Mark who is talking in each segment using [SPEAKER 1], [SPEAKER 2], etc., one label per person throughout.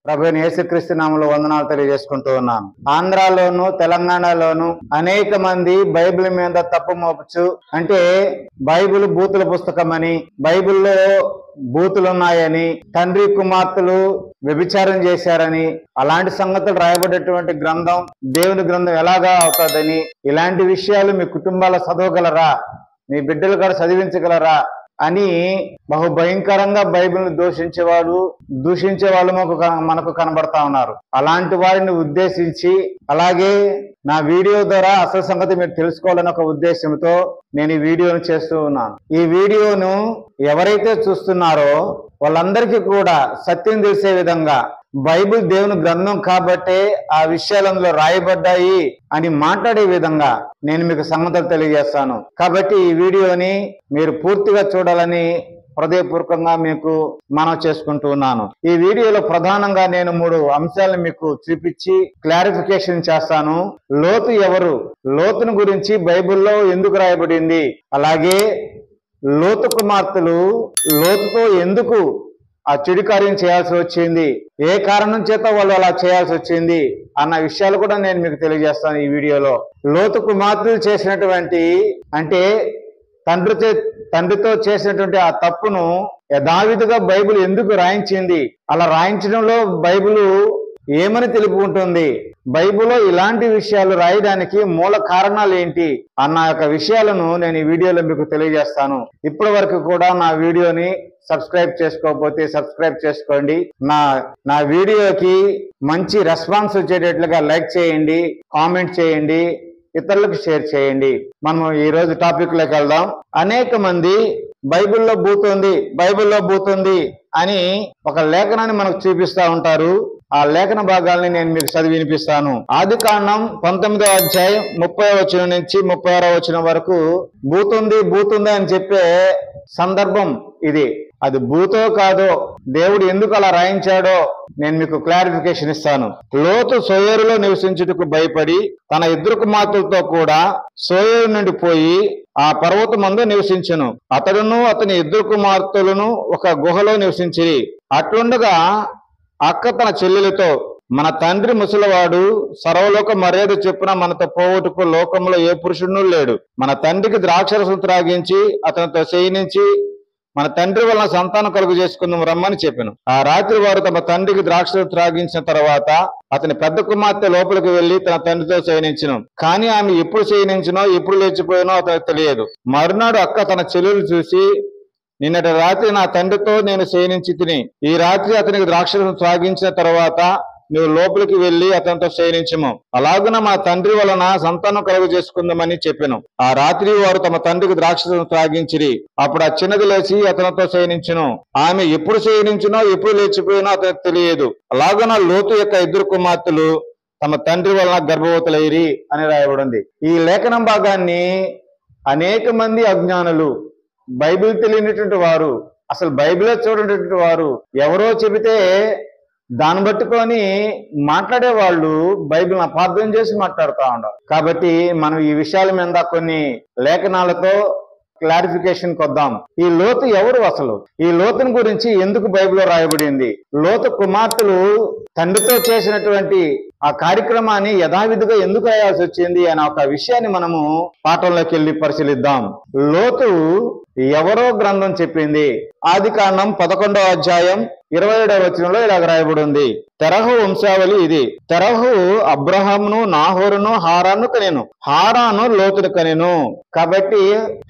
[SPEAKER 1] ప్రభువైన యేసుక్రీస్తు నామములో వందనాలు తెలియజేసుకుంటూ ఉన్నాను. ఆంధ్రాలోను తెలంగాణలోను అనేక మంది బైబిల్ మీద తప్పు మోపచ్చు. అంటే బైబిల్ బూతుల పుస్తకం అని, బైబిల్లో బూతులున్నాయని, తండ్రి కుమార్తెలు వ్యభిచారం చేశారని, అలాంటి సంగతులు రాయబడేటువంటి గ్రంథం దేవుని గ్రంథం ఎలాగా అవుతుందని, ఇలాంటి విషయాలు మీ కుటుంబాల చదవగలరా, మీ బిడ్డలు కూడా చదివించగలరా అని బహు భయంకరంగా బైబిల్ని దూషించే వాళ్ళు మనకు కనబడతా ఉన్నారు. అలాంటి వారిని ఉద్దేశించి, అలాగే నా వీడియో ద్వారా అసలు సంగతి మీరు తెలుసుకోవాలని ఒక ఉద్దేశంతో నేను ఈ వీడియోను చేస్తూ ఉన్నాను. ఈ వీడియోను ఎవరైతే చూస్తున్నారో వాళ్ళందరికీ కూడా సత్యం తెలిసే విధంగా, బైబిల్ దేవుని గ్రంథం కాబట్టే ఆ విషయాలు అందులో రాయబడ్డాయి అని మాట్లాడే విధంగా నేను మీకు సంగతులు తెలియజేస్తాను. కాబట్టి ఈ వీడియోని మీరు పూర్తిగా చూడాలని హృదయపూర్వకంగా మీకు మనవి చేసుకుంటూ ఉన్నాను. ఈ వీడియోలో ప్రధానంగా నేను 3 అంశాలను మీకు చూపించి క్లారిఫికేషన్ చేస్తాను. లోతు ఎవరు, లోతును గురించి బైబిల్లో ఎందుకు రాయబడింది, అలాగే లోతు కుమార్తెలు లోతుతో ఎందుకు ఆ చెడు కార్యం చేయాల్సి వచ్చింది, ఏ కారణం చేత వాళ్ళు అలా చేయాల్సి వచ్చింది అన్న విషయాలు కూడా నేను మీకు తెలియజేస్తాను ఈ వీడియోలో. లోతు కుమార్తెలు చేసినటువంటి, అంటే తండ్రితో చేసినటువంటి ఆ తప్పును యథావిధిగా బైబిల్ ఎందుకు రాయించింది, అలా రాయించడంలో బైబిల్ ఏమని తెలుపుకుంటుంది, బైబిల్లో ఇలాంటి విషయాలు రాయడానికి మూల కారణాలు ఏంటి అన్న యొక్క విషయాలను నేను ఈ వీడియోలో మీకు తెలియజేస్తాను. ఇప్పటి వరకు కూడా నా వీడియోని సబ్స్క్రైబ్ చేసుకోకపోతే సబ్స్క్రైబ్ చేసుకోండి. నా వీడియోకి మంచి రెస్పాన్స్ వచ్చేటట్లుగా లైక్ చేయండి, కామెంట్ చేయండి, ఇతరులకు షేర్ చేయండి. మనం ఈ రోజు టాపిక్ లోకి వెళ్దాం. అనేక మంది బైబిల్లో బూతుంది అని ఒక లేఖనాన్ని మనకు చూపిస్తా ఉంటారు. ఆ లేఖన భాగాల్ని నేను మీకు చదివి వినిపిస్తాను. ఆదికాండం 19వ అధ్యాయం 30వ వచనం నుంచి 36వ వచనం వరకు బూతుంది అని చెప్పే సందర్భం ఇది. అది బూతో కాదో, దేవుడు ఎందుకు అలా రాయించాడో నేను మీకు క్లారిఫికేషన్ ఇస్తాను. లోతు సోయేరులో నివసించుటకు భయపడి తన 2 కుమార్తెలతో కూడా సోయేరు నుండి పోయి ఆ పర్వతమందు నివసించెను. అతడును అతని 2 కుమార్తెలను ఒక గుహలో నివసించిరి. అట్లుండగా అక్క తన చెల్లెలతో, మన తండ్రి ముసలివాడు, సర్వలోక మర్యాద చెప్పున మనతో పోగొట్టుకు లోకంలో ఏ పురుషుడు లేడు. మన తండ్రికి ద్రాక్షరసం త్రాగించి అతనితో శయనించి మన తండ్రి వలన సంతానం కలుగు చేసుకుందాం రమ్మని చెప్పాను. ఆ రాత్రి వారు తమ తండ్రికి ద్రాక్షరసం త్రాగించిన తర్వాత అతని పెద్ద కుమార్తె లోపలికి వెళ్లి తన తండ్రితో శయనించను. కానీ ఆమె ఎప్పుడు శయనించినో ఎప్పుడు లేచిపోయినో అతనికి తెలియదు. మరునాడు అక్క తన చెల్లెలు చూసి, నిన్నటి రాత్రి నా తండ్రితో నేను శయనించి తిని, ఈ రాత్రి అతనికి ద్రాక్షరసం త్రాగించిన తర్వాత నువ్వు లోపలికి వెళ్లి అతనితో శయనించము. అలాగున మా తండ్రి వలన సంతానం కలుగు చేసుకుందామని చెప్పాను. ఆ రాత్రి వారు తమ తండ్రికి ద్రాక్షరసం త్రాగించిరి. అప్పుడు ఆ చిన్నది లేచి అతనితో శయనించును. ఆమె ఎప్పుడు శయనించినో ఎప్పుడు లేచిపోయినో అతనికి తెలియదు. అలాగున లోతు యొక్క 2 కుమార్తెలు తమ తండ్రి వలన గర్భవతులైరి అని రాయబడింది. ఈ లేఖనం భాగాన్ని అనేక మంది అజ్ఞానులు, బైబిల్ తెలియనటువంటి వారు, అసలు బైబిలే చూడనటువంటి వారు ఎవరో చెబితే దాన్ని పట్టుకొని మాట్లాడే వాళ్ళు బైబిల్ని అపార్థం చేసి మాట్లాడుతూ ఉన్నారు. కాబట్టి మనం ఈ విషయాల మీద కొన్ని లేఖనాలతో క్లారిఫికేషన్ కొద్దాం. ఈ లోతు ఎవరు, అసలు ఈ లోతుని గురించి ఎందుకు బైబిల్లో రాయబడింది, లోతు కుమార్తెలు తండ్రితో చేసినటువంటి ఆ కార్యక్రమాన్ని యథావిధిగా ఎందుకు రాయాల్సి వచ్చింది అనే ఒక విషయాన్ని మనము పాఠంలోకి వెళ్ళి పరిశీలిద్దాం. లోతు ఎవరో గ్రంథం చెప్పింది. ఆదికాండం 11వ అధ్యాయం 27వ వచనంలో ఇలాగ రాయబడి ఉంది. తెరహు వంశావళి ఇది. తెరహు అబ్రహామును, నాహోరును, హారాను కనెను. హారాను లోతును కనెను. కాబట్టి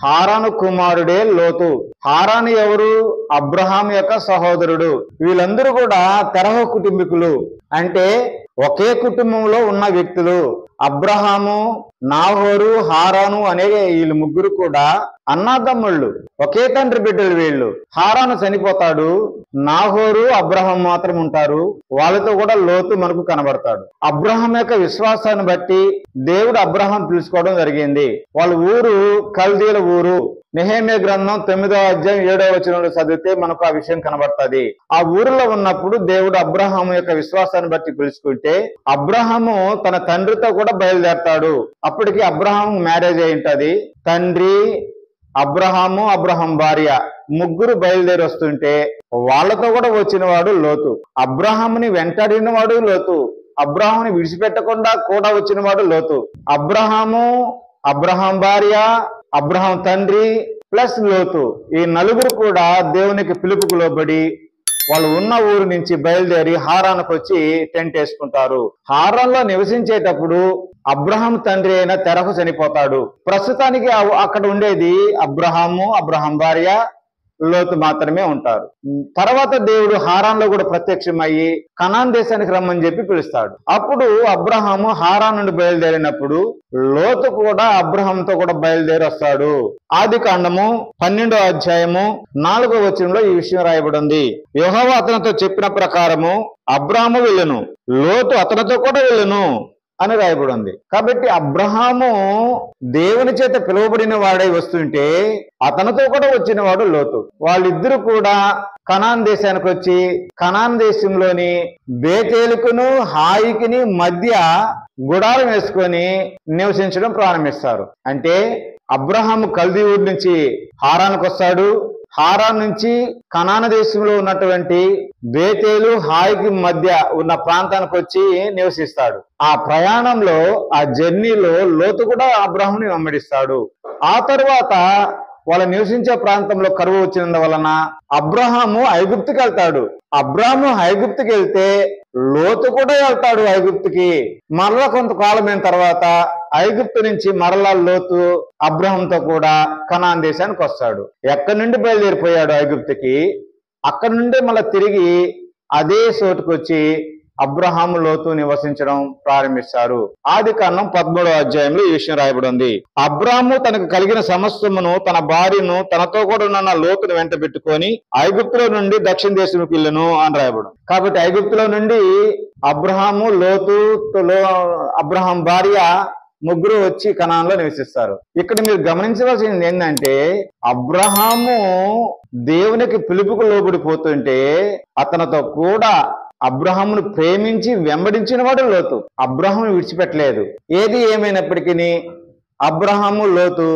[SPEAKER 1] హారాను కుమారుడే లోతు. హారాను ఎవరు? అబ్రహాం యొక్క సహోదరుడు. వీళ్ళందరూ కూడా తెరహు కుటుంబీకులు, అంటే ఒకే కుటుంబంలో ఉన్న వ్యక్తులు. అబ్రహాము, నాహోరు, హారాను అనే వీళ్ళు ముగ్గురు కూడా అన్నాతమ్ముళ్ళు, ఒకే తండ్రి బిడ్డలు వీళ్ళు. హారాను చనిపోతాడు, నాహోరు, అబ్రహాం మాత్రం ఉంటారు. వాళ్ళతో కూడా లోతు మనకు కనబడతాడు. అబ్రహాం యొక్క విశ్వాసాన్ని బట్టి దేవుడు అబ్రహాం పిలుచుకోవడం జరిగింది. వాళ్ళ ఊరు కల్దీల ఊరు. నెహెమ్యా గ్రంథం 9వ అధ్యాయం 7వ వచనంలో చదివితే మనకు ఆ విషయం కనబడుతుంది. ఆ ఊరిలో ఉన్నప్పుడు దేవుడు అబ్రహాము యొక్క విశ్వాసాన్ని బట్టి పిలుచుకుంటే అబ్రహాము తన తండ్రితో కూడా బయలుదేరతాడు. అప్పటికి అబ్రహాం మ్యారేజ్ అయి ఉంటది. తండ్రి, అబ్రహాము, అబ్రహాం భార్య ముగ్గురు బయలుదేరి వస్తుంటే వాళ్ళతో కూడా వచ్చినవాడు లోతు. అబ్రహాముని వెంటాడినవాడు లోతు. అబ్రహాముని విడిచిపెట్టకుండా కూడా వచ్చినవాడు లోతు. అబ్రహాం భార్య, అబ్రహాం తండ్రి ప్లస్ లోతు, ఈ నలుగురు కూడా దేవునికి పిలుపుకు లోబడి వాళ్ళు ఉన్న ఊరు నుంచి బయలుదేరి హారానికి వచ్చి టెంట్ వేసుకుంటారు. హారాన్లో నివసించేటప్పుడు అబ్రహాం తండ్రి అయిన తెరహు చనిపోతాడు. ప్రస్తుతానికి అక్కడ ఉండేది అబ్రహాం భార్య, లోతు మాత్రమే ఉంటారు. తర్వాత దేవుడు హారాన్లో కూడా ప్రత్యక్షమయ్యి కనాన్ దేశానికి రమ్మని చెప్పి పిలుస్తాడు. అప్పుడు అబ్రహాము హారాన్ నుండి బయలుదేరినప్పుడు లోతు కూడా అబ్రహాంతో కూడా బయలుదేరి వస్తాడు. ఆదికాండము 12వ అధ్యాయము 4వ వచనంలో ఈ విషయం రాయబడి ఉంది. యెహోవా అతనితో చెప్పిన ప్రకారము అబ్రహాము వెళ్ళును, లోతు అతనితో కూడా వెళ్ళును అని రాయబడి ఉంది. కాబట్టి అబ్రహాము దేవుని చేత పిలువబడిన వాడై వస్తుంటే అతనితో కూడా వచ్చిన వాడు లోతు. వాళ్ళిద్దరూ కూడా కనాన్ దేశానికి వచ్చి కనాన్ దేశంలోని బేతేలుకును హాయికిని మధ్య గుడారం వేసుకొని నివసించడం ప్రారంభిస్తారు. అంటే అబ్రహాము కల్దీ ఊరి నుంచి హారానికి వస్తాడు. హారాన్ నుంచి కనాన దేశంలో ఉన్నటువంటి బేతేలు హాయికి మధ్య ఉన్న ప్రాంతానికి వచ్చి నివసిస్తాడు. ఆ ప్రయాణంలో, ఆ జర్నీలో లోతు కూడా అబ్రహాముని వెంబడిస్తాడు. ఆ తరువాత వాళ్ళు నివసించే ప్రాంతంలో కరువు వచ్చినందువలన అబ్రహాము ఐగుప్తుకి వెళ్తాడు. అబ్రహాము ఐగుప్తుకి వెళ్తే లోతు కూడా వెళ్తాడు ఐగుప్తుకి. మరలా కొంతకాలమైన తర్వాత ఐగుప్తు నుంచి మరలా లోతు అబ్రహాంతో కూడా కనాన్ దేశానికి వస్తాడు. ఎక్కడి నుండి బయలుదేరిపోయాడు ఐగుప్తుకి, అక్కడి నుండి మళ్ళీ తిరిగి అదే చోటుకు వచ్చి అబ్రహాము లోతు నివసించడం ప్రారంభిస్తారు. ఆదికాండం 13వ అధ్యాయంలో ఈ విషయం రాయబడి ఉంది. అబ్రహాము తనకు కలిగిన సమస్తమును, తన భార్యను, తనతో కూడా ఉన్న లోతును వెంట పెట్టుకొని ఐగుప్తులో నుండి దక్షిణ దేశంకి వెళ్ళను అని రాయబడి. కాబట్టి ఐగుప్తులో నుండి అబ్రహాము, లోతు, అబ్రహాం భార్య ముగ్గురు వచ్చి కనాన్లో నివసిస్తారు. ఇక్కడ మీరు గమనించవలసింది ఏంటంటే అబ్రహాము దేవునికి పిలుపుకు లోబడిపోతుంటే అతనితో కూడా అబ్రహామును ప్రేమించి వెంబడించిన వాడు లోతు. అబ్రహామును విడిచిపెట్టలేదు. ఏది ఏమైనప్పటికీ అబ్రహాము, లోతు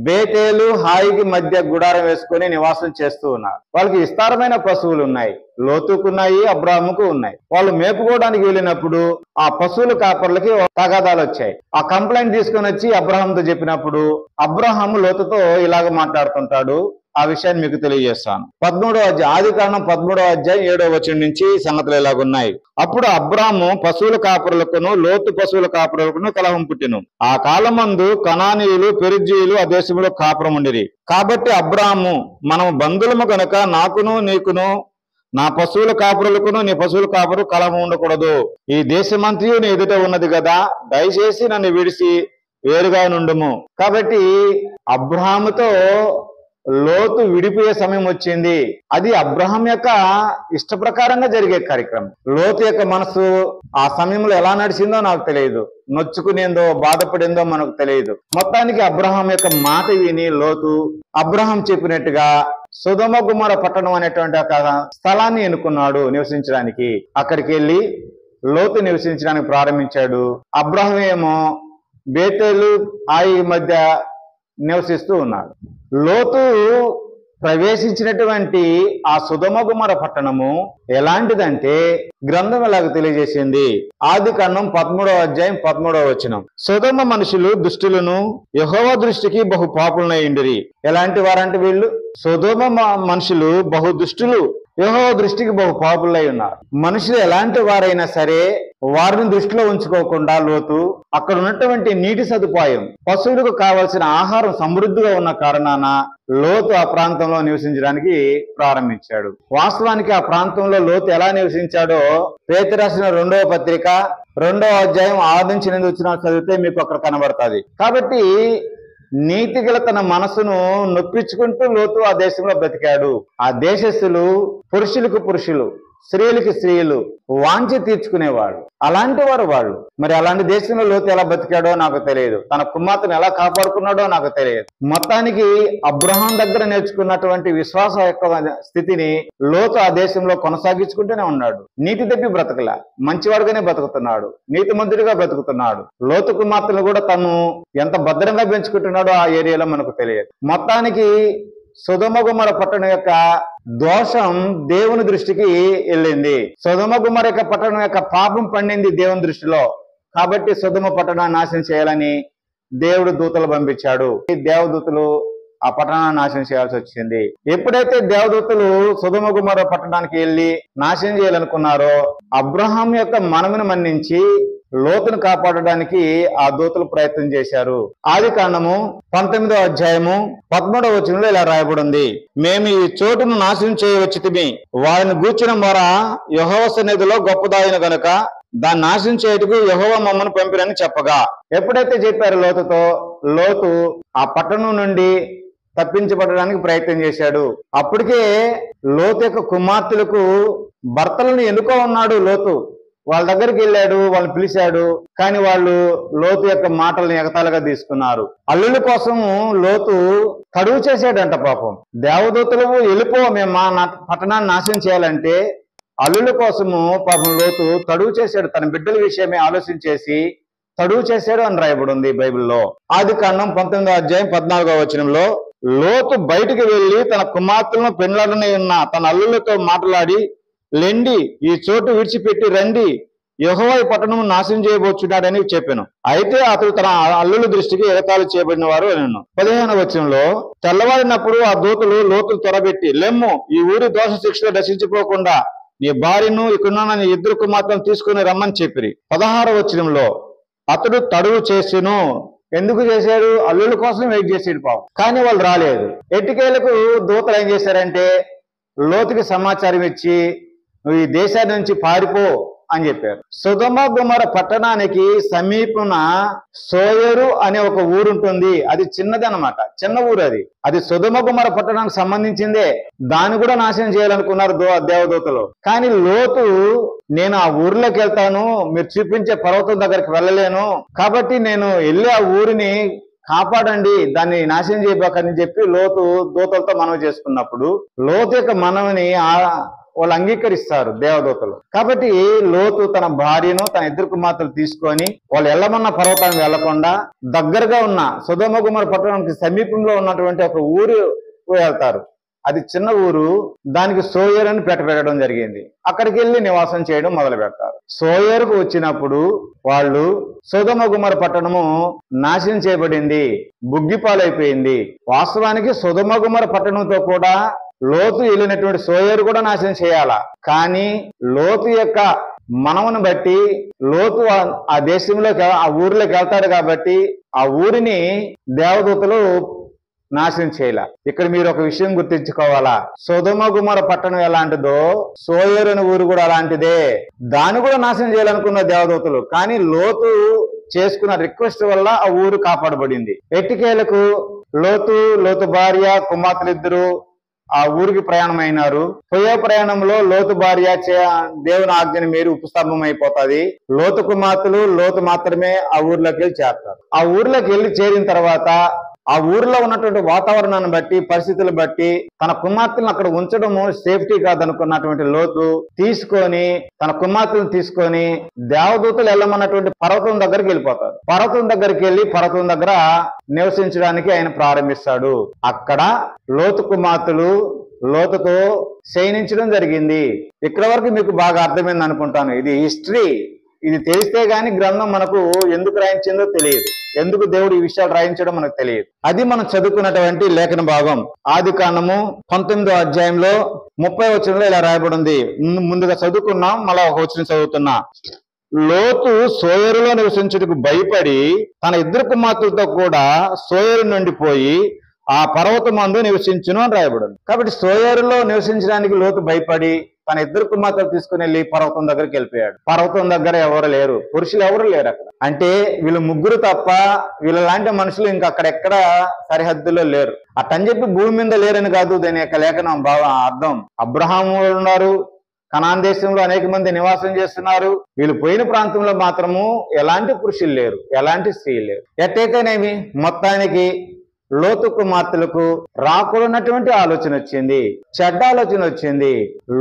[SPEAKER 1] బేతేలు హాయికి మధ్య గుడారం వేసుకొని నివాసం చేస్తూ ఉన్నారు. వాళ్ళకి విస్తారమైన పశువులు ఉన్నాయి. లోతుకున్నాయి, అబ్రహాముకు ఉన్నాయి. వాళ్ళు మేపుకోవడానికి వెళ్ళినప్పుడు ఆ పశువుల కాపర్లకి తగాదాలు వచ్చాయి. ఆ కంప్లైంట్ తీసుకొని వచ్చి అబ్రహాంతో చెప్పినప్పుడు అబ్రహాము లోతుతో ఇలాగ మాట్లాడుతుంటాడు. ఆ విషయాన్ని మీకు తెలియజేస్తాను. 13వ అధ్యాయం, ఆదికాండం 13వ అధ్యాయం 7వ వచనం నుంచి సంగతులు ఇలాగున్నాయి. అప్పుడు అబ్రాము పశువుల కాపురులకును లోతు పశువుల కాపురులకును కలహం పుట్టెను. ఆ కాలమందు కనానీయులు పెరిజ్జీయులు ఆ దేశంలో కాపురం ఉండిరి. కాబట్టి అబ్రాము, మనము బంధువులము గనుక నాకును నీకును నా పశువుల కాపురులకును నీ పశువుల కాపురు కలహం ఉండకూడదు. ఈ దేశమంతయు నీ ఎదుట ఉన్నది కదా, దయచేసి నన్ను విడిచి వేరుగా నుండుము. కాబట్టి అబ్రాముతో లోతు విడిపోయే సమయం వచ్చింది. అది అబ్రహాం యొక్క ఇష్ట ప్రకారంగా జరిగే కార్యక్రమం. లోతు యొక్క మనసు ఆ సమయంలో ఎలా నడిచిందో నాకు తెలియదు, నొచ్చుకునేందో బాధపడిందో మనకు తెలియదు. మొత్తానికి అబ్రహాం యొక్క మాట విని లోతు అబ్రహాం చెప్పినట్టుగా సొదొమ గుమొర్రా పట్టణం అనేటువంటి ఒక స్థలాన్ని ఎన్నుకున్నాడు నివసించడానికి. అక్కడికి వెళ్ళి లోతు నివసించడానికి ప్రారంభించాడు. అబ్రహాం ఏమో బేతేలు హాయి మధ్య నివసిస్తూ ఉన్నాడు. లోతు ప్రవేశించినటువంటి ఆ సొదొమ గుమొర్రా పట్టణము ఎలాంటిదంటే గ్రంథం ఎలాగ తెలియజేసింది. ఆదికాండం 13వ అధ్యాయం 13వ వచనం. సొదొమ మనుషులు దుష్టులను, యెహోవా దృష్టికి బహు పాపులనై ఉండిరి. ఎలాంటి వారంటే వీళ్ళు సొదొమ మనుషులు బహు దుష్టులు, యెహోవా దృష్టికి బహు పాపులై ఉన్నారు. మనుషులు ఎలాంటి వారైనా సరే వారిని దృష్టిలో ఉంచుకోకుండా లోతు అక్కడ ఉన్నటువంటి నీటి సదుపాయం, పశువులకు కావలసిన ఆహారం సమృద్ధిగా ఉన్న కారణాన లోతు ఆ ప్రాంతంలో నివసించడానికి ప్రారంభించాడు. వాస్తవానికి ఆ ప్రాంతంలో లోతు ఎలా నివసించాడో పేతురు రాసిన 2వ పత్రిక 2వ అధ్యాయం 6 నుంచి 8 వచ్చిన చదివితే మీకు అక్కడ కనబడుతుంది. కాబట్టి నీతిగల తన మనసును నొప్పించుకుంటూ లోతు ఆ దేశంలో బ్రతికాడు. ఆ దేశస్థులు పురుషులకు పురుషులు, స్త్రీలకి స్త్రీలు వాంఛ తీర్చుకునేవాళ్ళు. అలాంటి వారు వాళ్ళు. మరి అలాంటి దేశంలో లోతు ఎలా బతికాడో నాకు తెలియదు. తన కుమార్తెను ఎలా కాపాడుకున్నాడో నాకు తెలియదు. మొత్తానికి అబ్రహాం దగ్గర నేర్చుకున్నటువంటి విశ్వాస యొక్క స్థితిని లోతు ఆ దేశంలో కొనసాగించుకుంటూనే ఉన్నాడు. నీతి తప్పి బ్రతకలా, మంచివాడుగానే బ్రతుకుతున్నాడు, నీతిమంతుడిగా బ్రతుకుతున్నాడు. లోతు కుమార్తెను కూడా తను ఎంత భద్రంగా పెంచుకుంటున్నాడో ఆ ఏరియాలో మనకు తెలియదు. మొత్తానికి సొదొమ గుమొర్రా పట్టణం యొక్క దోషం దేవుని దృష్టికి వెళ్ళింది. సొదొమ గుమొర్ర యొక్క పట్టణం యొక్క పాపం పండింది దేవుని దృష్టిలో. కాబట్టి సొదొమ పట్టణాన్ని నాశనం చేయాలని దేవుడు దూతలు పంపించాడు. ఈ దేవదూతలు ఆ పట్టణాన్ని నాశనం చేయాల్సి వచ్చింది. ఎప్పుడైతే దేవదూతలు సొదొమ గుమొర్ర పట్టణానికి వెళ్ళి నాశనం చేయాలనుకున్నారో, అబ్రహాం యొక్క మనవిని మన్నించి లోతును కాపాడడానికి ఆ దూతలు ప్రయత్నం చేశారు. ఆదికాండము 19వ అధ్యాయము 13వ వచనంలో ఇలా రాయబడింది, మేము ఈ చోటును నాశనం చేయవచ్చితిమి, వారిని గూర్చిన మొర యెహోవా సన్నిధిలో గొప్పదాయను గనుక దాన్ని నాశనం చేయుటకు యెహోవా మమ్మను పంపినని చెప్పగా, ఎప్పుడైతే చెప్పారు లోతుతో, లోతు ఆ పట్టణం నుండి తప్పించబడడానికి ప్రయత్నం చేశాడు. అప్పటికే లోతు యొక్క కుమార్తెలకు భర్తలను ఎన్నుకో ఉన్నాడు లోతు. వాళ్ళ దగ్గరికి వెళ్ళాడు, వాళ్ళని పిలిచాడు, కానీ వాళ్ళు లోతు యొక్క మాటలను ఎగతాళిగా తీసుకున్నారు. అల్లుల కోసము లోతు తడువు చేశాడంట. పాపం దేవదూతలు వెళ్ళిపో, మేము మా పట్టణాన్ని నాశనం చేయాలంటే అల్లుల కోసము పాపం లోతు తడువు చేశాడు. తన బిడ్డల విషయమే ఆలోచించేసి తడువు చేశాడు అని రాయబడి ఉంది బైబిల్లో. ఆదికాండం 19వ అధ్యాయం 14వ వచనంలో, లోతు బయటికి వెళ్లి తన కుమార్తెలను పెండ్లాడని ఉన్న తన అల్లులతో మాట్లాడి, లెండి, ఈ చోటు విడిచిపెట్టి రండి, యెహోవా ఈ పట్టణం నాశనం చేయబోచున్నాడని చెప్పాను. అయితే అతడు తన అల్లుల దృష్టికి ఎగతాళి చేయబడిన వారు అన్నాను. 15వ వచనంలో, తెల్లవారినప్పుడు ఆ దూతలు లోతులు త్వరబెట్టి, లెమ్ము, ఈ ఊరి దోష శిక్షలో నశించిపోకుండా నీ భార్యను ఇక్కడున్న నీ ఇద్దరు కుమార్తెను తీసుకుని రమ్మని చెప్పిరి. 16వ వచనంలో, అతడు తడువు చేసెను. ఎందుకు చేశాడు? అల్లుల కోసం వెయిట్ చేసాడు పాపం. కానీ వాళ్ళు రాలేదు. ఎట్టికేలకు దూతలు ఏం చేశారంటే లోతుకి సమాచారం ఇచ్చి, నువ్వు ఈ దేశాన్ని నుంచి పారిపో అని చెప్పారు. సొదొమ గుమొర్ర పట్టణానికి సమీపన సోయరు అనే ఒక ఊరు ఉంటుంది. అది చిన్నది అనమాట, చిన్న ఊరు. అది సొదొమ గుమొర్ర పట్టణానికి సంబంధించిందే. దాన్ని కూడా నాశనం చేయాలనుకున్నారు దేవదూతలు. కానీ లోతు, నేను ఆ ఊర్లోకి వెళ్తాను, మీరు చూపించే పర్వతం దగ్గరికి వెళ్ళలేను, కాబట్టి నేను వెళ్ళి ఆ ఊరిని కాపాడండి, దాన్ని నాశనం చేయబోకని చెప్పి లోతు దూతలతో మనవి చేసుకున్నప్పుడు లోతు యొక్క మనవిని వాళ్ళు అంగీకరిస్తారు దేవదూతలు. కాబట్టి లోతు తన భార్యను తన ఇద్దరు కుమార్తెలు తీసుకొని వాళ్ళు వెళ్ళమన్న పర్వతానికి వెళ్లకుండా దగ్గరగా ఉన్న సొదొమ గుమొర్ర పట్టణానికి సమీపంలో ఉన్నటువంటి ఒక ఊరు వెళ్తారు. అది చిన్న ఊరు, దానికి సోయరు అని పెట్టడం జరిగింది. అక్కడికి వెళ్ళి నివాసం చేయడం మొదలు పెడతారు. సోయరుకు వచ్చినప్పుడు వాళ్ళు సొదొమ గుమొర్ర పట్టణము నాశనం చేయబడింది, బుగ్గిపాలైపోయింది. వాస్తవానికి సొదొమ గుమొర్ర పట్టణంతో కూడా లోతు వెళ్ళినటువంటి సోయరు కూడా నాశనం చేయాల. కానీ లోతు యొక్క మనవును బట్టి లోతు ఆ దేశంలోకి ఆ ఊరిలోకి వెళ్తాడు కాబట్టి ఆ ఊరిని దేవదూతలు నాశనం చేయాల. ఇక్కడ మీరు ఒక విషయం గుర్తించుకోవాలా, సొదొమ గుమొర్ర పట్టణం ఎలాంటిదో సోయరు అనే ఊరు కూడా అలాంటిదే. దాన్ని కూడా నాశనం చేయాలనుకున్న దేవదూతలు, కానీ లోతు చేసుకున్న రిక్వెస్ట్ వల్ల ఆ ఊరు కాపాడబడింది. ఎట్టికేలకు లోతు భార్య కుమార్తెలిద్దరూ ఆ ఊరికి ప్రయాణం అయినారు. పోయే ప్రయాణంలో లోతు భార్య దేవుని ఆజ్ఞని మేరీ ఉపస్తంభం అయిపోతుంది. లోతు కుమార్తెలు లోతు మాత్రమే ఆ ఊర్లోకి వెళ్ళి చేరుతారు. ఆ ఊర్లోకి వెళ్ళి చేరిన తర్వాత ఆ ఊర్లో ఉన్నటువంటి వాతావరణాన్ని బట్టి, పరిస్థితులు బట్టి తన కుమార్తెలను అక్కడ ఉంచడము సేఫ్టీ కాదనుకున్నటువంటి లోతు తన కుమార్తెలను తీసుకొని దేవదూతలు వెళ్ళమన్నటువంటి పర్వతం దగ్గరికి వెళ్ళిపోతారు. పర్వతం దగ్గరికి వెళ్ళి పర్వతం దగ్గర నివసించడానికి ఆయన ప్రారంభిస్తాడు. అక్కడ లోతు కుమార్తెలు లోతుతో శయనించడం జరిగింది. ఇక్కడ వరకు మీకు బాగా అర్థమైంది అనుకుంటాను. ఇది హిస్టరీ. ఇది తెలిస్తే గాని గ్రంథం మనకు ఎందుకు రాయించిందో తెలియదు, ఎందుకు దేవుడు ఈ విషయాలు రాయించడం మనకు తెలియదు. అది మనం చదువుకున్నటువంటి లేఖన భాగం. ఆదికాండము 19వ అధ్యాయంలో 30వ వచనంలో ఇలా రాయబడింది. ముందుగా చదువుకున్నాం, మళ్ళా ఒక వచనం చదువుతున్నా. లోతు సోయరులో నివసించుటకు భయపడి తన ఇద్దరు కుమార్తెలతో కూడా సోయరు నుండి పోయి ఆ పర్వతమందు నివసించును అని రాయబడింది. కాబట్టి సోయరులో నివసించడానికి లోతు భయపడి తన ఇద్దరు కుమార్తెలు తీసుకుని వెళ్ళి పర్వతం దగ్గరికి వెళ్ళిపోయాడు. పర్వతం దగ్గర ఎవరు లేరు, పురుషులు ఎవరు లేరు అక్కడ. అంటే వీళ్ళు ముగ్గురు తప్ప వీళ్ళ లాంటి మనుషులు ఇంకా అక్కడెక్కడ సరిహద్దులో లేరు. అట్టని చెప్పి భూమి మీద లేరని కాదు దీని యొక్క లేఖనం అర్థం. అబ్రహాము ఉన్నారు, కనాన్ దేశంలో అనేక మంది నివాసం చేస్తున్నారు. వీళ్ళు పోయిన ప్రాంతంలో మాత్రము ఎలాంటి పురుషులు లేరు, ఎలాంటి స్త్రీలు లేరు. ఎట్టయితేనేమి మొత్తానికి లోతు కుమార్తెలకు రాకూడనటువంటి ఆలోచన వచ్చింది, చెడ్డ ఆలోచన వచ్చింది.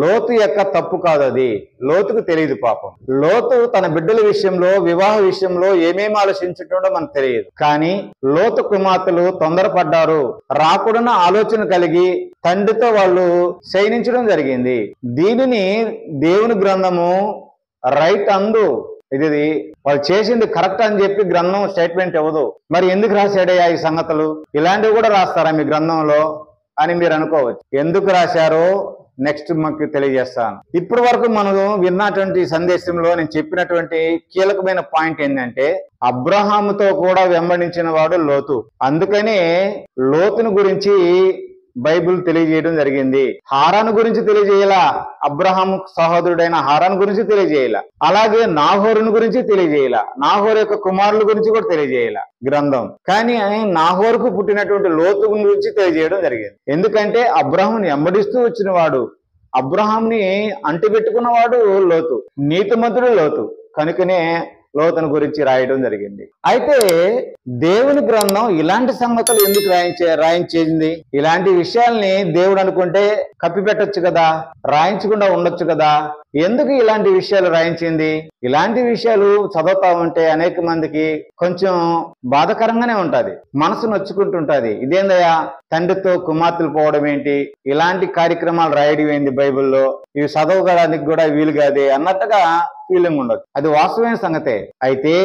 [SPEAKER 1] లోతు యొక్క తప్పు కాదు అది, లోతుకు తెలియదు పాపం. లోతు తన బిడ్డల విషయంలో, వివాహ విషయంలో ఏమేమి ఆలోచించుంటుండో మనకు తెలియదు. కానీ లోతు కుమార్తెలు తొందరపడ్డారు, రాకూడన ఆలోచన కలిగి తండ్రితో వాళ్ళు శయనించడం జరిగింది. దీనిని దేవుని గ్రంథము రైట్ అందు, ఇది వాళ్ళు చేసింది కరెక్ట్ అని చెప్పి గ్రంథం స్టేట్మెంట్ ఇవ్వదు. మరి ఎందుకు రాశాడయ్యా ఈ సంగతులు, ఇలాంటివి కూడా రాస్తారా మీ గ్రంథంలో అని మీరు అనుకోవచ్చు. ఎందుకు రాశారో నెక్స్ట్ మాకు తెలియజేస్తాను. ఇప్పటి వరకు మనం విన్నటువంటి సందేశంలో నేను చెప్పినటువంటి కీలకమైన పాయింట్ ఏంటంటే, అబ్రహాముతో కూడా వెంబడించిన వాడు లోతు. అందుకనే లోతును గురించి బైబిల్ తెలియజేయడం జరిగింది. హారాను గురించి తెలియజేయాల, అబ్రహాం సహోదరుడైన హారాను గురించి తెలియజేయాల, అలాగే నాహోరుని గురించి తెలియజేయాల, నాహోరు యొక్క కుమారుల గురించి కూడా తెలియజేయాల గ్రంథం. కానీ నాహోరుకు పుట్టినటువంటి లోతు గురించి తెలియజేయడం జరిగింది. ఎందుకంటే అబ్రహాంని వెంబడిస్తూ వచ్చిన వాడు, అబ్రహాంని అంటిపెట్టుకున్నవాడు లోతు, నీతిమంతుడు లోతు. కనుకనే లోతును గురించి రాయడం జరిగింది. అయితే దేవుని గ్రంథం ఇలాంటి సంగతులు ఎందుకు రాయించేసింది? ఇలాంటి విషయాల్ని దేవుడు అనుకుంటే కప్పిపెట్టొచ్చు కదా, రాయించకుండా ఉండొచ్చు కదా. ఎందుకు ఇలాంటి విషయాలు రాయించింది? ఇలాంటి విషయాలు చదువుతా ఉంటే అనేక మందికి కొంచెం బాధకరంగానే ఉంటది, మనసు నొచ్చుకుంటుంటది. ఇదేందయ్యా, తండ్రితో కుమార్తెలు పోవడం ఏంటి, ఇలాంటి కార్యక్రమాలు రాయడం ఏంటి బైబిల్లో, ఇవి చదవడానికి కూడా వీలు కాదే అన్నట్టుగా ఫీలింగ్ ఉండదు. అది వాస్తవమైన సంగతే. అయితే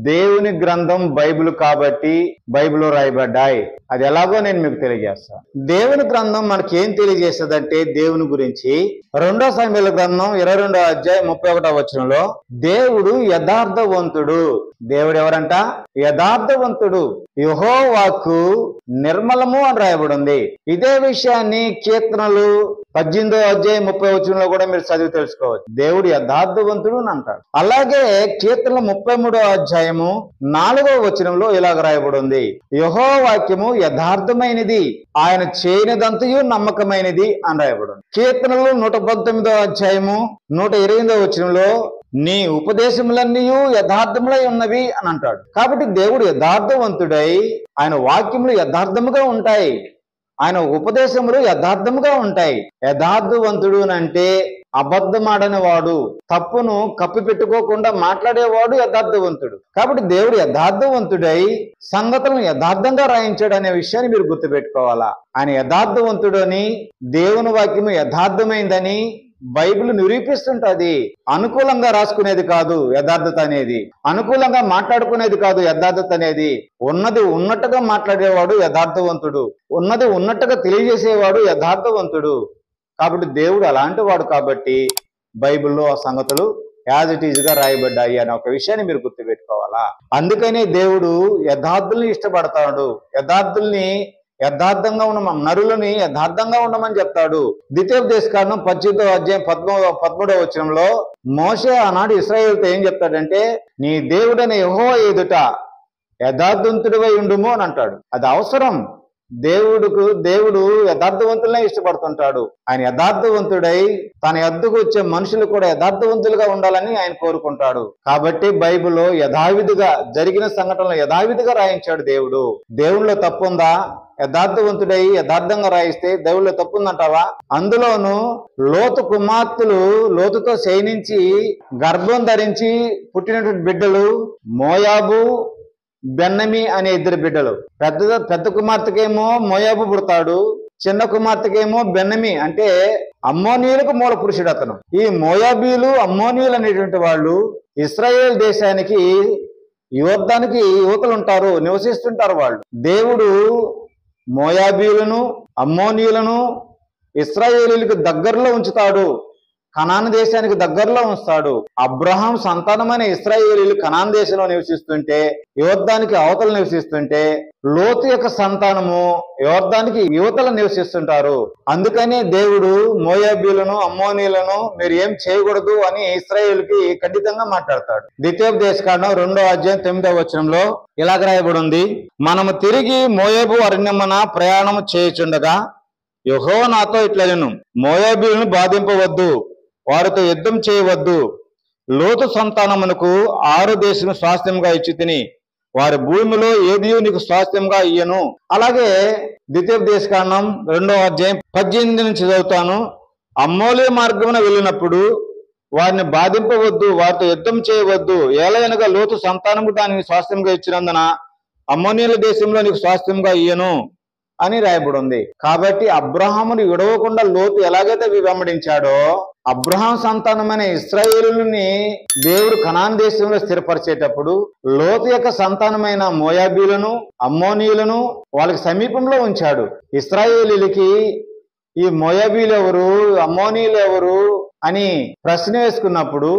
[SPEAKER 1] దేవుని గ్రంథం బైబిల్ కాబట్టి బైబిల్లో రాయబడ్డాయి. అది ఎలాగో నేను మీకు తెలియజేస్తాను. దేవుని గ్రంథం మనకి ఏం తెలియజేస్తుందంటే, దేవుని గురించి 2 సమూయేలు గ్రంథం 22వ అధ్యాయం 31వ వచనంలో దేవుడు యథార్థవంతుడు. దేవుడు ఎవరంట? యథార్థవంతుడు. యెహోవాకు నిర్మలము అని రాయబడి ఉంది. ఇదే విషయాన్ని కీర్తనలు 18వ అధ్యాయం 30వ వచనంలో కూడా మీరు చదివి తెలుసుకోవచ్చు. దేవుడు యథార్థవంతుడు అని అంటాడు. అలాగే కీర్తనలు 33వ అధ్యాయము 4వ వచనంలో ఇలాగ రాయబడి ఉంది, యెహోవా వాక్యము యథార్థమైనది, ఆయన చేయనిదంతయు నమ్మకమైనది అని రాయబడి ఉంది. కీర్తనలు 119వ అధ్యాయము 128వ వచనంలో నీ ఉపదేశములన్నీ యథార్థములై ఉన్నవి అని అంటాడు. కాబట్టి దేవుడు యథార్థవంతుడై, ఆయన వాక్యములు యథార్థముగా ఉంటాయి, ఆయన ఉపదేశములు యథార్థముగా ఉంటాయి. యథార్థవంతుడు అంటే అబద్ధమాడని వాడు, తప్పును కప్పిపెట్టుకోకుండా మాట్లాడేవాడు యథార్థవంతుడు. కాబట్టి దేవుడు యథార్థవంతుడై సంగతులను యథార్థంగా రాయించాడు అనే విషయాన్ని మీరు గుర్తుపెట్టుకోవాలా. ఆయన యథార్థవంతుడు అని, దేవుని వాక్యము యథార్థమైందని బైబిల్ నిరూపిస్తుంటది. అనుకూలంగా రాసుకునేది కాదు యథార్థత అనేది, అనుకూలంగా మాట్లాడుకునేది కాదు యథార్థత అనేది. ఉన్నది ఉన్నట్టుగా మాట్లాడేవాడు యథార్థవంతుడు, ఉన్నది ఉన్నట్టుగా తెలియజేసేవాడు యథార్థవంతుడు. కాబట్టి దేవుడు అలాంటి వాడు కాబట్టి బైబిల్లో ఆ సంగతులు యాజ్ ఇట్ ఈజ్ గా రాయబడ్డాయి అనే ఒక విషయాన్ని మీరు గుర్తుపెట్టుకోవాలా. అందుకనే దేవుడు యథార్థుల్ని ఇష్టపడతాడు, యథార్థంగా ఉండమని, నరులని యథార్థంగా ఉండమని చెప్తాడు. ద్వితీయోపదేశకాండం 18వ అధ్యాయం 13వ వచనంలో మోషే ఆనాడు ఇశ్రాయేలుతో ఏం చెప్తాడంటే, నీ దేవుడైన యెహోవా ఎదుట యథార్థవంతుడివై ఉండుము అని అంటాడు. అది అవసరం. దేవుడు యథార్థవంతులనే ఇష్టపడుతుంటాడు. ఆయన యథార్థవంతుడై తన యొద్దకు వచ్చే మనుషులు కూడా యథార్థవంతులుగా ఉండాలని ఆయన కోరుకుంటాడు. కాబట్టి బైబిల్లో యథావిధిగా జరిగిన సంఘటనలు యథావిధిగా రాయించాడు దేవుడు. దేవుళ్ళో తప్పు ఉందా? యథార్థవంతుడై యథార్థంగా రాయిస్తే దేవుళ్ళో తప్పు ఉందంటావా? అందులోనూ లోతు కుమార్తెలు లోతుతో శయనించి గర్భం ధరించి పుట్టినటువంటి బిడ్డలు మోయాబు, బెన్నమి అనే 2 బిడ్డలు. పెద్ద కుమార్తెకేమో మోయాబు పుడతాడు, చిన్న కుమార్తెకేమో బెన్నమి, అంటే అమ్మోనీయులకు మూల పురుషుడు అతను. ఈ మోయాబీలు, అమ్మోనీయులు అనేటువంటి వాళ్ళు ఇశ్రాయేల్ దేశానికి యువతానికి యువతలు ఉంటారు, నివసిస్తుంటారు. వాళ్ళు దేవుడు మోయాబీలను, అమ్మోనీయులను ఇశ్రాయేలీలకు దగ్గరలో ఉంచుతాడు, కనాను దేశానికి దగ్గరలో ఉంచుతాడు. అబ్రహాం సంతానమైన ఇశ్రాయేలీలు కనాను దేశంలో నివసిస్తుంటే, యోర్దానికి అవతల నివసిస్తుంటే, లోతు యొక్క సంతానము యోర్దానికి యువతల నివసిస్తుంటారు. అందుకని దేవుడు మోయాబీలను, అమ్మోనీయులను మీరు ఏం చేయకూడదు అని ఇశ్రాయేలుకి ఖండితంగా మాట్లాడతాడు. ద్వితీయోపదేశకాండం 2వ అధ్యాయం 9వ వచనంలో ఇలాగ రాయబడి ఉంది, మనము తిరిగి మోయాబు అరణ్యమున ప్రయాణము చేయుచుండగా యెహోవా నాతో ఇట్లనెను, మోయాబీలను బాధింపవద్దు, వారితో యుద్ధం చేయవద్దు, లోతు సంతానమునకు 6 దేశం స్వాస్థ్యంగా ఇచ్చితిని, వారి భూమిలో ఏది నీకు స్వాస్థ్యంగా ఇయ్యను. అలాగే ద్వితీయోపదేశకాండం 2వ అధ్యాయం 18 నుంచి చదువుతాను. అమ్మోలే మార్గమున వెళ్ళినప్పుడు వారిని బాధింపవద్దు, వారితో యుద్ధం చేయవద్దు. ఏలయనగా లోతు సంతానము దానిని స్వాస్థ్యంగా ఇచ్చినందున అమ్మోనీయుల దేశంలో నీకు స్వాస్థ్యంగా ఇయ్యను అని రాయబడి ఉంది. కాబట్టి అబ్రహామును విడవకుండా లోతు ఎలాగైతే వెంబడించాడో, అబ్రహాం సంతానమైన ఇశ్రాయేలుని దేవుడు కనాన్ దేశంలో స్థిరపరిచేటప్పుడు లోతు యొక్క సంతానమైన మోయాబీలను, అమ్మోనీయులను వాళ్ళకి సమీపంలో ఉంచాడు. ఇశ్రాయేలీలకి ఈ మోయాబీలు ఎవరు, అమ్మోనీయులు ఎవరు అని ప్రశ్న వేసుకున్నప్పుడు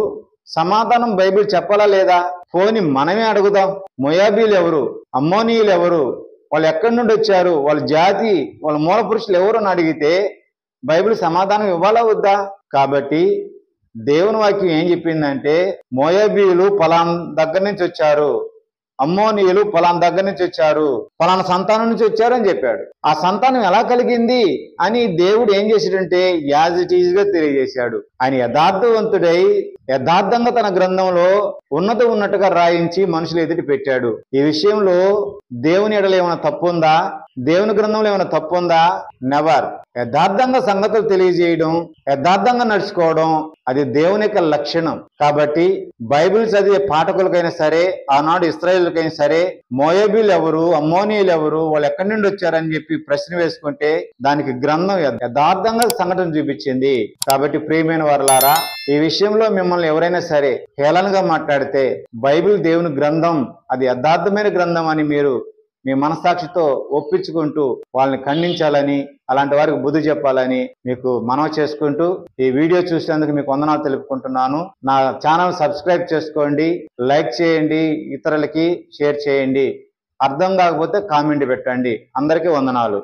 [SPEAKER 1] సమాధానం బైబిల్ చెప్పాలా లేదా? పోని మనమే అడుగుదాం. మోయాబీలు ఎవరు, అమ్మోనీయులు ఎవరు, వాళ్ళు ఎక్కడి నుండి వచ్చారు, వాళ్ళ జాతి, వాళ్ళ మూల పురుషులు ఎవరు అని అడిగితే బైబిల్ సమాధానం ఇవ్వాలా వద్దా? కాబట్టి దేవుని వాక్యం ఏం చెప్పిందంటే, మోయాబీయులు పలానా దగ్గర నుంచి వచ్చారు, అమ్మోనీయులు పలానా దగ్గర నుంచి వచ్చారు, పలానా సంతానం నుంచి వచ్చారు అని చెప్పాడు. ఆ సంతానం ఎలా కలిగింది అని దేవుడు ఏం చేశాడంటే యాజ్ ఇట్ ఈజ్ గా తెలియజేశాడు. ఆయన యథార్థవంతుడై యథార్థంగా తన గ్రంథంలో ఉన్నట్టుగా రాయించి మనుషులు ఎదుటి పెట్టాడు. ఈ విషయంలో దేవుని ఎడల ఏమైనా తప్పు ఉందా? దేవుని గ్రంథంలో ఏమైనా తప్పు ఉందా? నెవర్. యథార్థంగా సంగతులు తెలియజేయడం, యథార్థంగా నడుచుకోవడం అది దేవుని యొక్క లక్షణం. కాబట్టి బైబిల్ చదివే పాఠకులకైనా సరే, ఆనాడు ఇశ్రాయేలుకైనా సరే, మోయాబీలు ఎవరు, అమ్మోనీయులు ఎవరు, వాళ్ళు ఎక్కడి నుండి వచ్చారని చెప్పి ప్రశ్న వేసుకుంటే దానికి గ్రంథం యథార్థంగా సంఘటన చూపించింది. కాబట్టి ప్రియమైన వారలారా, ఈ విషయంలో మిమ్మల్ని ఎవరైనా సరే హేళనగా మాట్లాడితే బైబిల్ దేవుని గ్రంథం, అది యథార్థమైన గ్రంథం అని మీరు మీ మనస్సాక్షితో ఒప్పించుకుంటూ వాళ్ళని ఖండించాలని, అలాంటి వారికి బుద్ధి చెప్పాలని మీకు మనవి చేసుకుంటూ ఈ వీడియో చూసేందుకు మీకు వందనాలు తెలుపుకుంటున్నాను. నా ఛానల్ సబ్స్క్రైబ్ చేసుకోండి, లైక్ చేయండి, ఇతరులకి షేర్ చేయండి. అర్థం కాకపోతే కామెంట్ పెట్టండి. అందరికీ వందనాలు.